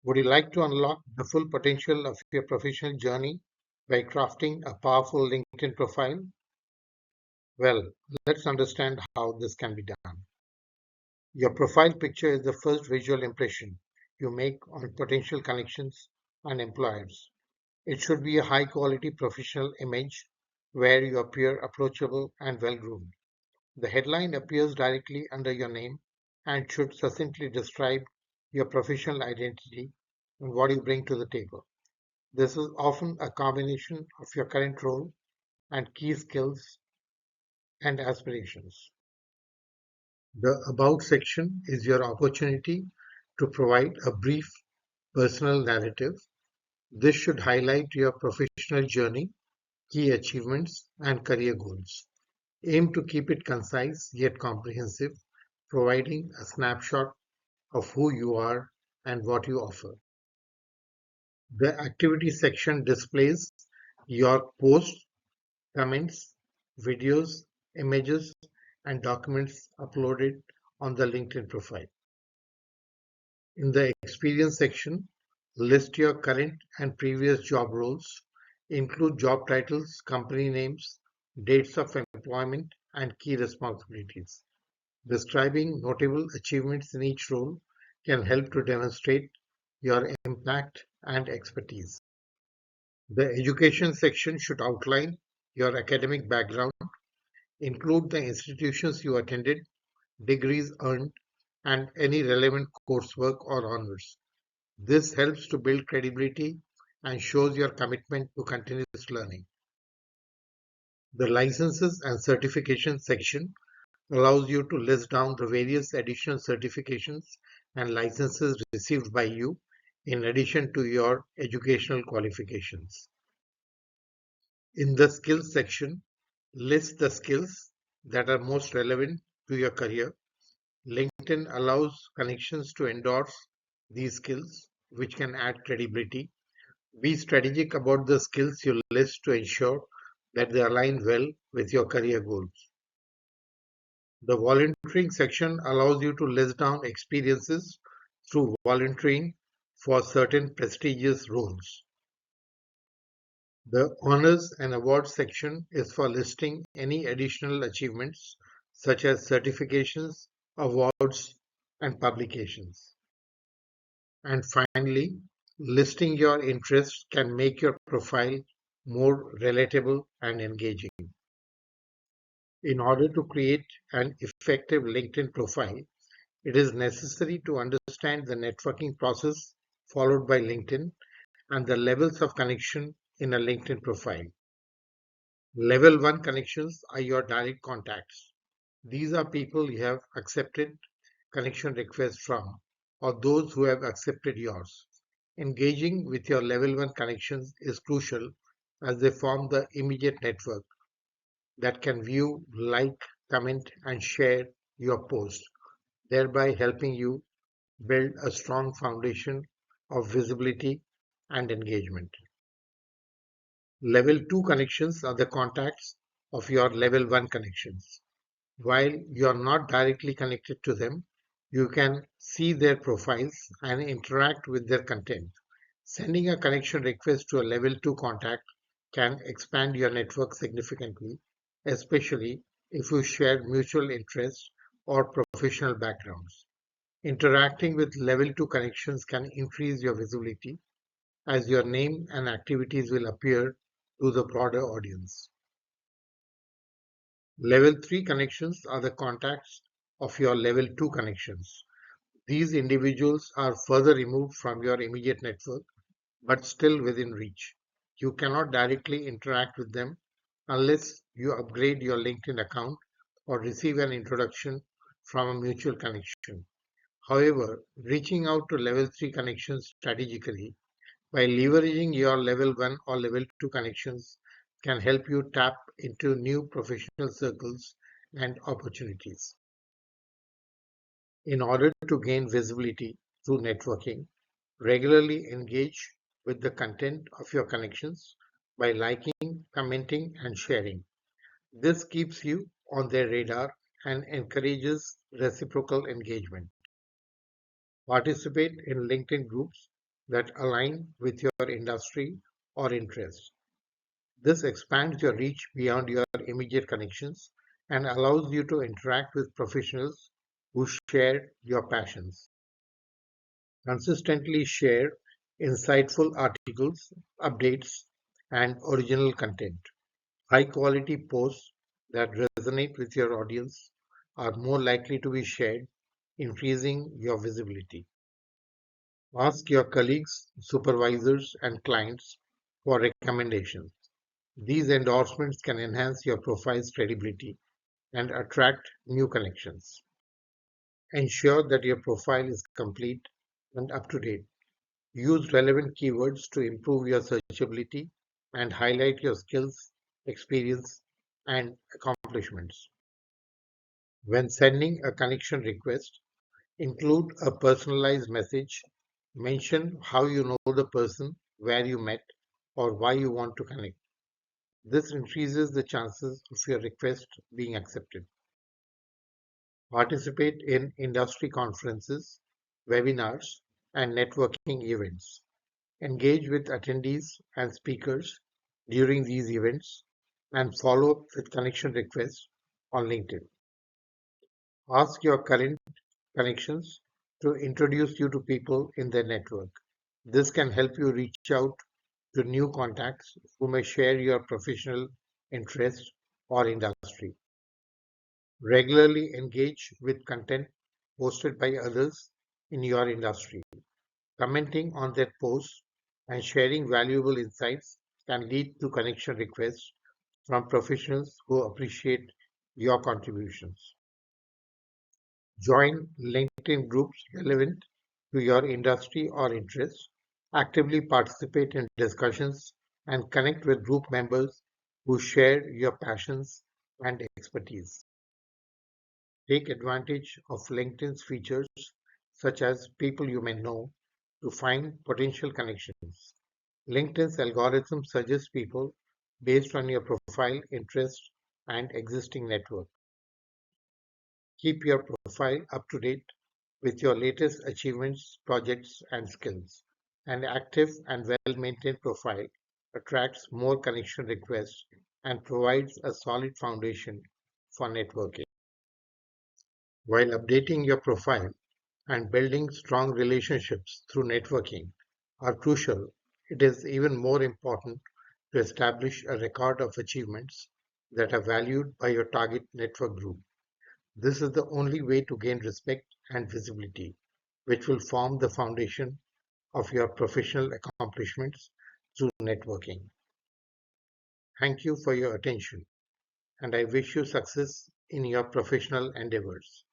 Would you like to unlock the full potential of your professional journey by crafting a powerful LinkedIn profile? Well, let's understand how this can be done. Your profile picture is the first visual impression you make on potential connections and employers. It should be a high quality professional image where you appear approachable and well groomed. The headline appears directly under your name and should succinctly describe your professional identity and what you bring to the table. This is often a combination of your current role and key skills and aspirations. The About section is your opportunity to provide a brief personal narrative. This should highlight your professional journey, key achievements, and career goals. Aim to keep it concise yet comprehensive, providing a snapshot of who you are and what you offer. The activity section displays your posts, comments, videos, images, and documents uploaded on the LinkedIn profile. In the experience section, list your current and previous job roles, include job titles, company names, dates of employment, and key responsibilities. Describing notable achievements in each role can help to demonstrate your impact and expertise. The education section should outline your academic background, include the institutions you attended, degrees earned, and any relevant coursework or honors. This helps to build credibility and shows your commitment to continuous learning. The licenses and certification section allows you to list down the various additional certifications and licenses received by you in addition to your educational qualifications. In the skills section, list the skills that are most relevant to your career. LinkedIn allows connections to endorse these skills, which can add credibility. Be strategic about the skills you list to ensure that they align well with your career goals. The volunteering section allows you to list down experiences through volunteering for certain prestigious roles. The honors and awards section is for listing any additional achievements such as certifications, awards, and publications. And finally, listing your interests can make your profile more relatable and engaging. In order to create an effective LinkedIn profile, it is necessary to understand the networking process followed by LinkedIn and the levels of connection in a LinkedIn profile. Level 1 connections are your direct contacts. These are people you have accepted connection requests from or those who have accepted yours. Engaging with your level 1 connections is crucial as they form the immediate network that can view, like, comment, and share your post, thereby helping you build a strong foundation of visibility and engagement. Level 2 connections are the contacts of your level 1 connections. While you are not directly connected to them, you can see their profiles and interact with their content. Sending a connection request to a level 2 contact can expand your network significantly, especially if you share mutual interests or professional backgrounds. Interacting with level 2 connections can increase your visibility as your name and activities will appear to the broader audience. Level 3 connections are the contacts of your level 2 connections. These individuals are further removed from your immediate network but still within reach. You cannot directly interact with them unless you upgrade your LinkedIn account or receive an introduction from a mutual connection. However, reaching out to level 3 connections strategically by leveraging your level 1 or level 2 connections can help you tap into new professional circles and opportunities. In order to gain visibility through networking, regularly engage with the content of your connections by liking, commenting, and sharing. This keeps you on their radar and encourages reciprocal engagement. Participate in LinkedIn groups that align with your industry or interest. This expands your reach beyond your immediate connections and allows you to interact with professionals who share your passions. Consistently share insightful articles, updates, and original content. High quality posts that resonate with your audience are more likely to be shared, increasing your visibility. Ask your colleagues, supervisors, and clients for recommendations. These endorsements can enhance your profile's credibility and attract new connections. Ensure that your profile is complete and up to date. Use relevant keywords to improve your searchability and highlight your skills, experience, and accomplishments. When sending a connection request, include a personalized message. Mention how you know the person, where you met, or why you want to connect. This increases the chances of your request being accepted. Participate in industry conferences, webinars, and networking events. Engage with attendees and speakers during these events and follow up with connection requests on LinkedIn. Ask your current connections to introduce you to people in their network. This can help you reach out to new contacts who may share your professional interest or industry. Regularly engage with content posted by others in your industry. Commenting on their posts and sharing valuable insights can lead to connection requests from professionals who appreciate your contributions. Join LinkedIn groups relevant to your industry or interests. Actively participate in discussions and connect with group members who share your passions and expertise. Take advantage of LinkedIn's features such as people you may know to find potential connections. LinkedIn's algorithm suggests people based on your profile, interest, and existing network. Keep your profile up to date with your latest achievements, projects, and skills. An active and well maintained profile attracts more connection requests and provides a solid foundation for networking. While updating your profile and building strong relationships through networking are crucial, it is even more important to establish a record of achievements that are valued by your target network group. This is the only way to gain respect and visibility, which will form the foundation of your professional accomplishments through networking. Thank you for your attention, and I wish you success in your professional endeavors.